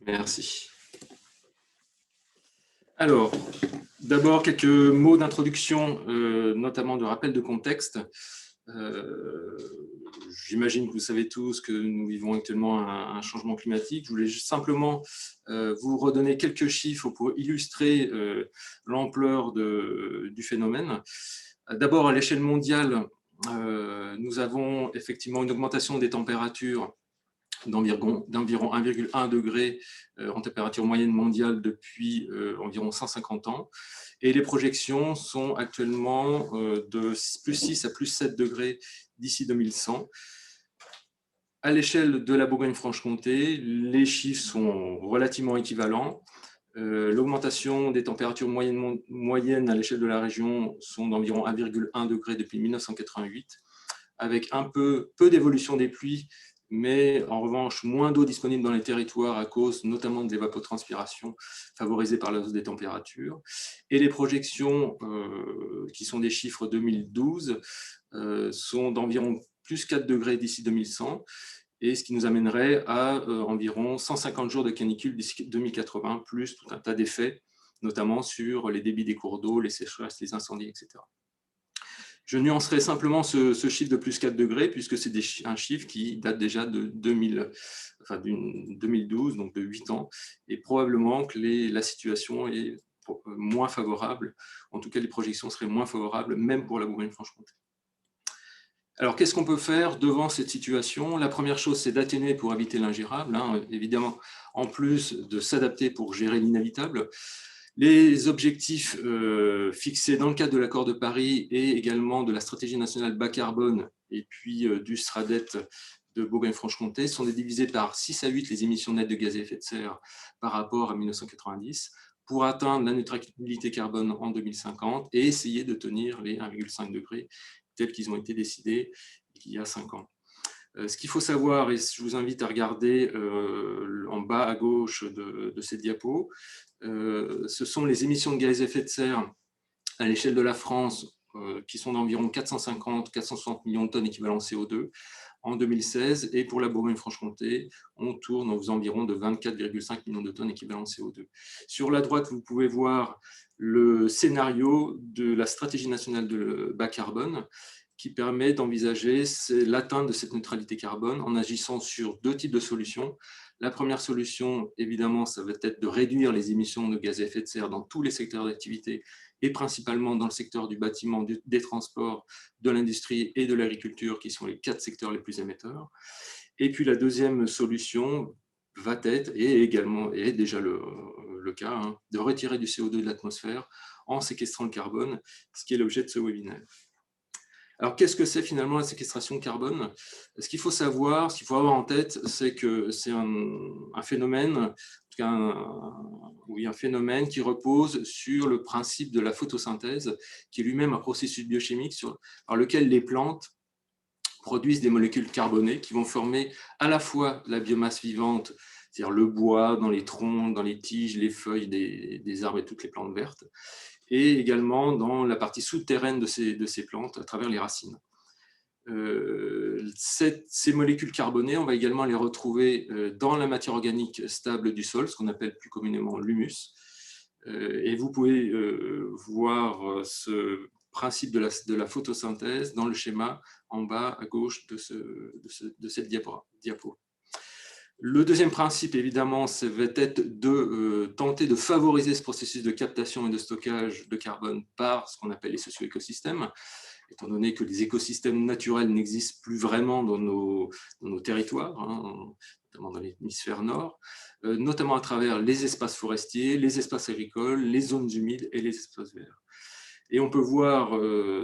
Merci. Alors, d'abord, quelques mots d'introduction, notamment de rappel de contexte. J'imagine que vous savez tous que nous vivons actuellement un changement climatique. Je voulais juste simplement vous redonner quelques chiffres pour illustrer l'ampleur du phénomène. D'abord, à l'échelle mondiale, nous avons effectivement une augmentation des températures d'environ 1,1 degré en température moyenne mondiale depuis environ 150 ans. Et les projections sont actuellement de plus 6 à plus 7 degrés d'ici 2100. À l'échelle de la Bourgogne-Franche-Comté, les chiffres sont relativement équivalents. L'augmentation des températures moyennes à l'échelle de la région sont d'environ 1,1 degré depuis 1988, avec peu d'évolution des pluies, mais en revanche, moins d'eau disponible dans les territoires à cause notamment de l'évapotranspiration favorisée par la hausse des températures. Et les projections, qui sont des chiffres 2012, sont d'environ plus 4 degrés d'ici 2100, et ce qui nous amènerait à environ 150 jours de canicule d'ici 2080, plus tout un tas d'effets, notamment sur les débits des cours d'eau, les sécheresses, les incendies, etc. Je nuancerai simplement ce chiffre de plus 4 degrés, puisque c'est un chiffre qui date déjà de 2012, donc de 8 ans, et probablement que la situation est moins favorable, en tout cas les projections seraient moins favorables, même pour la Bourgogne-Franche-Comté. Alors, qu'est-ce qu'on peut faire devant cette situation? La première chose, c'est d'atténuer pour éviter l'ingérable, évidemment, en plus de s'adapter pour gérer l'inévitable. Les objectifs fixés dans le cadre de l'accord de Paris et également de la stratégie nationale bas carbone et puis du SRADET de Bourgogne-Franche-Comté sont divisés par 6 à 8 les émissions nettes de gaz à effet de serre par rapport à 1990 pour atteindre la neutralité carbone en 2050 et essayer de tenir les 1,5 degrés tels qu'ils ont été décidés il y a 5 ans. Ce qu'il faut savoir, et je vous invite à regarder en bas à gauche de cette diapo, ce sont les émissions de gaz à effet de serre à l'échelle de la France, qui sont d'environ 450-460 millions de tonnes équivalent CO2 en 2016, et pour la Bourgogne-Franche-Comté, on tourne aux environs de 24,5 millions de tonnes équivalent CO2. Sur la droite, vous pouvez voir le scénario de la stratégie nationale de bas carbone, qui permet d'envisager l'atteinte de cette neutralité carbone en agissant sur 2 types de solutions. La première solution, évidemment, ça va être de réduire les émissions de gaz à effet de serre dans tous les secteurs d'activité et principalement dans le secteur du bâtiment, des transports, de l'industrie et de l'agriculture, qui sont les 4 secteurs les plus émetteurs. Et puis la deuxième solution va être, et également est déjà le cas, de retirer du CO2 de l'atmosphère en séquestrant le carbone, ce qui est l'objet de ce webinaire. Alors, qu'est-ce que c'est finalement la séquestration de carbone? Ce qu'il faut savoir, ce qu'il faut avoir en tête, c'est que c'est un phénomène, en tout cas un phénomène qui repose sur le principe de la photosynthèse, qui est lui-même un processus biochimique par lequel les plantes produisent des molécules carbonées qui vont former à la fois la biomasse vivante, c'est-à-dire le bois dans les troncs, dans les tiges, les feuilles des arbres et toutes les plantes vertes, et également dans la partie souterraine de ces plantes à travers les racines. Ces molécules carbonées, on va également les retrouver dans la matière organique stable du sol, ce qu'on appelle plus communément l'humus. Et vous pouvez voir ce principe de la photosynthèse dans le schéma en bas à gauche de cette diapo. Le deuxième principe, évidemment, ça va être de tenter de favoriser ce processus de captation et de stockage de carbone par ce qu'on appelle les socio-écosystèmes, étant donné que les écosystèmes naturels n'existent plus vraiment dans nos territoires, notamment dans l'hémisphère nord, notamment à travers les espaces forestiers, les espaces agricoles, les zones humides et les espaces verts. Et on peut voir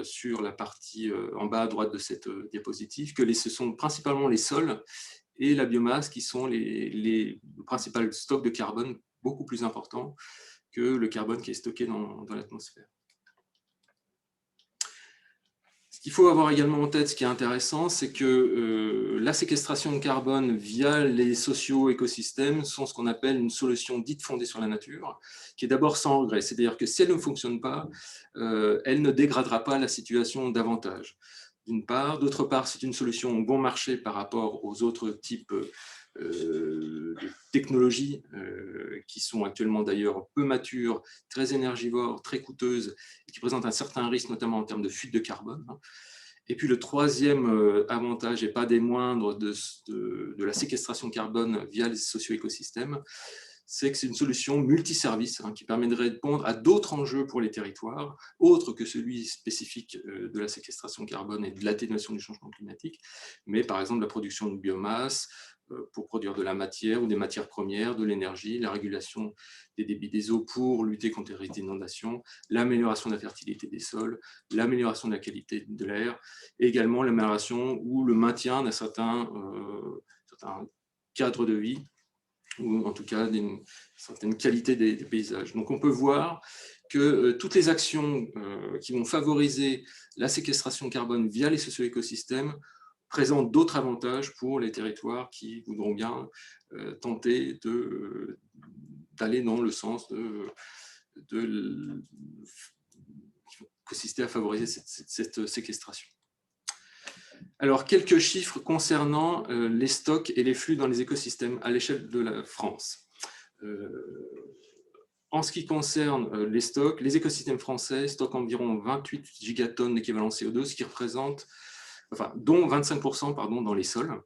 sur la partie en bas à droite de cette diapositive que ce sont principalement les sols et la biomasse qui sont les principaux stocks de carbone beaucoup plus importants que le carbone qui est stocké dans l'atmosphère. Ce qu'il faut avoir également en tête, ce qui est intéressant, c'est que la séquestration de carbone via les socio-écosystèmes sont ce qu'on appelle une solution dite fondée sur la nature, qui est d'abord sans regret. C'est-à-dire que si elle ne fonctionne pas, elle ne dégradera pas la situation davantage. D'une part. D'autre part, c'est une solution bon marché par rapport aux autres types de technologies qui sont actuellement d'ailleurs peu matures, très énergivores, très coûteuses, et qui présentent un certain risque, notamment en termes de fuite de carbone. Et puis le troisième avantage, et pas des moindres, de la séquestration carbone via les socio-écosystèmes, c'est que c'est une solution multiservice qui permet de répondre à d'autres enjeux pour les territoires, autres que celui spécifique de la séquestration carbone et de l'atténuation du changement climatique, mais par exemple la production de biomasse pour produire de la matière ou des matières premières, de l'énergie, la régulation des débits des eaux pour lutter contre les risques d'inondation, l'amélioration de la fertilité des sols, l'amélioration de la qualité de l'air, et également l'amélioration ou le maintien d'un certain cadre de vie, ou en tout cas d'une certaine qualité des paysages. Donc on peut voir que toutes les actions qui vont favoriser la séquestration carbone via les socio-écosystèmes présentent d'autres avantages pour les territoires qui voudront bien tenter d'aller dans le sens de consister à favoriser cette séquestration. Alors, quelques chiffres concernant les stocks et les flux dans les écosystèmes à l'échelle de la France. En ce qui concerne les stocks, les écosystèmes français stockent environ 28 gigatonnes d'équivalent CO2, ce qui représente, dont 25% dans les sols.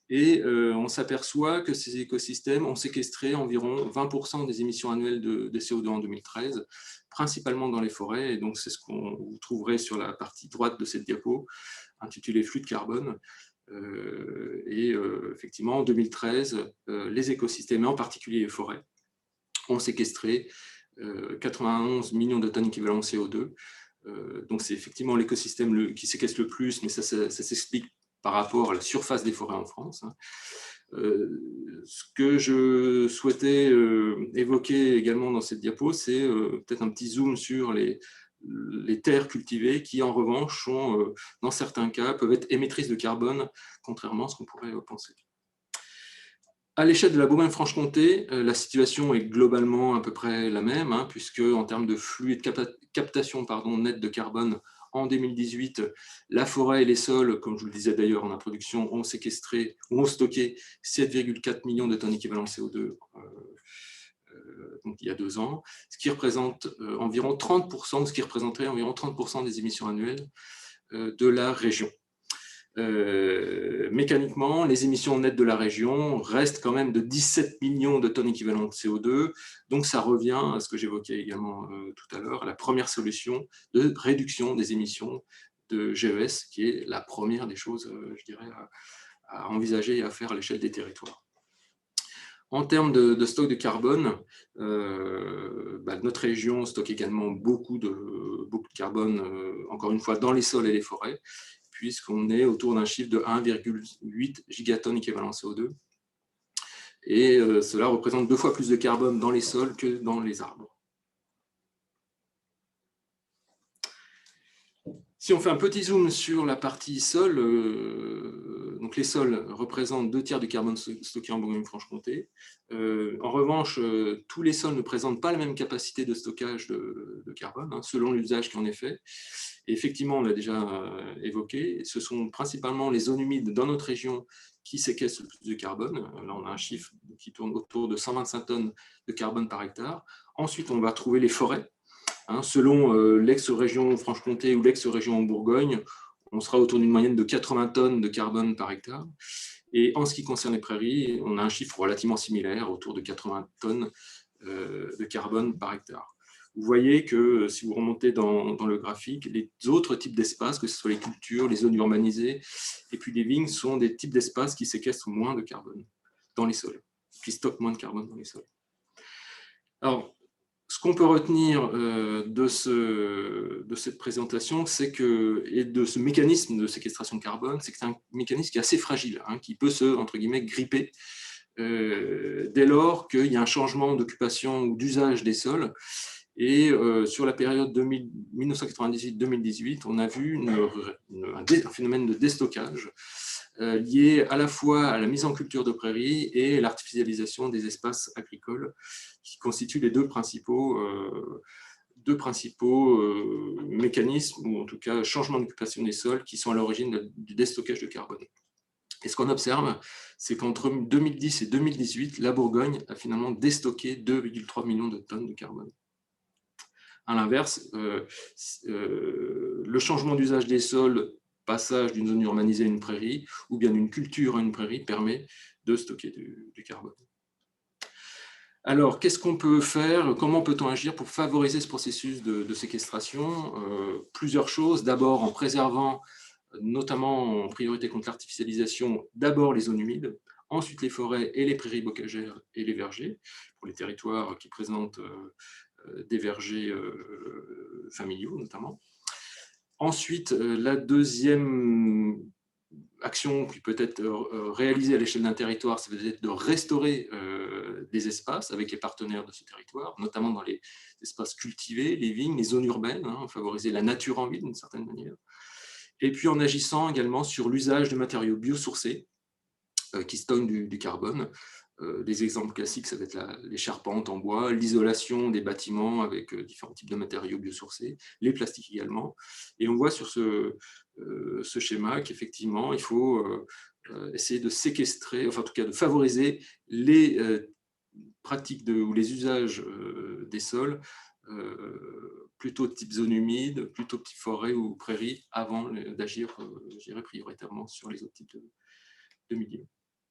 Et on s'aperçoit que ces écosystèmes ont séquestré environ 20% des émissions annuelles de CO2 en 2013, principalement dans les forêts. Et donc, c'est ce qu'on vous trouverez sur la partie droite de cette diapo, intitulée flux de carbone. Effectivement, en 2013, les écosystèmes, et en particulier les forêts, ont séquestré 91 millions de tonnes équivalent CO2. Donc, c'est effectivement l'écosystème qui séquestre le plus, mais ça s'explique par rapport à la surface des forêts en France. Ce que je souhaitais évoquer également dans cette diapo, c'est peut-être un petit zoom sur les terres cultivées qui, en revanche, sont, dans certains cas, peuvent être émettrices de carbone, contrairement à ce qu'on pourrait penser. À l'échelle de la Bourgogne-Franche-Comté, la situation est globalement à peu près la même, puisque en termes de flux et de captation net de carbone, en 2018, la forêt et les sols, comme je vous le disais d'ailleurs en introduction, ont séquestré ou ont stocké 7,4 millions de tonnes équivalent CO2 donc il y a 2 ans, ce qui représente environ 30%, ce qui représenterait environ 30% des émissions annuelles de la région. Mécaniquement, les émissions nettes de la région restent quand même de 17 millions de tonnes équivalent de CO2, donc ça revient à ce que j'évoquais également tout à l'heure, à la première solution de réduction des émissions de GES, qui est la première des choses, je dirais, à envisager et à faire à l'échelle des territoires. En termes de stock de carbone, notre région stocke également beaucoup de carbone, encore une fois, dans les sols et les forêts, puisqu'on est autour d'un chiffre de 1,8 gigatonnes équivalent CO2. Et cela représente 2 fois plus de carbone dans les sols que dans les arbres. Si on fait un petit zoom sur la partie sol, donc les sols représentent 2 tiers du carbone stocké en Bourgogne-Franche-Comté. En revanche, tous les sols ne présentent pas la même capacité de stockage de carbone, selon l'usage qui en est fait. Et effectivement, on l'a déjà évoqué, ce sont principalement les zones humides dans notre région qui séquestrent le plus de carbone. Là, on a un chiffre qui tourne autour de 125 tonnes de carbone par hectare. Ensuite, on va trouver les forêts. Selon l'ex-région Franche-Comté ou l'ex-région Bourgogne, on sera autour d'une moyenne de 80 tonnes de carbone par hectare. Et en ce qui concerne les prairies, on a un chiffre relativement similaire, autour de 80 tonnes de carbone par hectare. Vous voyez que si vous remontez dans le graphique, les autres types d'espaces, que ce soit les cultures, les zones urbanisées, et puis les vignes, sont des types d'espaces qui séquestrent moins de carbone dans les sols, qui stockent moins de carbone dans les sols. Alors, ce qu'on peut retenir de cette présentation, c'est que, et de ce mécanisme de séquestration de carbone, c'est que c'est un mécanisme qui est assez fragile, qui peut se, entre guillemets, gripper dès lors qu'il y a un changement d'occupation ou d'usage des sols. Et sur la période 1998-2018, on a vu un phénomène de déstockage lié à la fois à la mise en culture de prairies et à l'artificialisation des espaces agricoles, qui constituent les deux principaux mécanismes, ou en tout cas changements d'occupation des sols, qui sont à l'origine du déstockage de carbone. Et ce qu'on observe, c'est qu'entre 2010 et 2018, la Bourgogne a finalement déstocké 2,3 millions de tonnes de carbone. À l'inverse, le changement d'usage des sols, passage d'une zone urbanisée à une prairie, ou bien d'une culture à une prairie, permet de stocker du carbone. Alors, qu'est-ce qu'on peut faire? Comment peut-on agir pour favoriser ce processus de séquestration? Plusieurs choses. D'abord, en préservant, notamment en priorité contre l'artificialisation, d'abord les zones humides, ensuite les forêts et les prairies bocagères et les vergers, pour les territoires qui présentent des vergers familiaux notamment. Ensuite, la deuxième action qui peut être réalisée à l'échelle d'un territoire, c'est peut-être de restaurer des espaces avec les partenaires de ce territoire, notamment dans les espaces cultivés, les vignes, les zones urbaines, hein, favoriser la nature en ville d'une certaine manière. Et puis en agissant également sur l'usage de matériaux biosourcés qui stockent du carbone. Les exemples classiques, ça va être les charpentes en bois, l'isolation des bâtiments avec différents types de matériaux biosourcés, les plastiques également. Et on voit sur ce schéma qu'effectivement, il faut essayer de séquestrer, enfin en tout cas de favoriser les pratiques ou les usages des sols, plutôt type zone humide, plutôt type forêt ou prairie, avant d'agir, je dirais, prioritairement sur les autres types de milieux.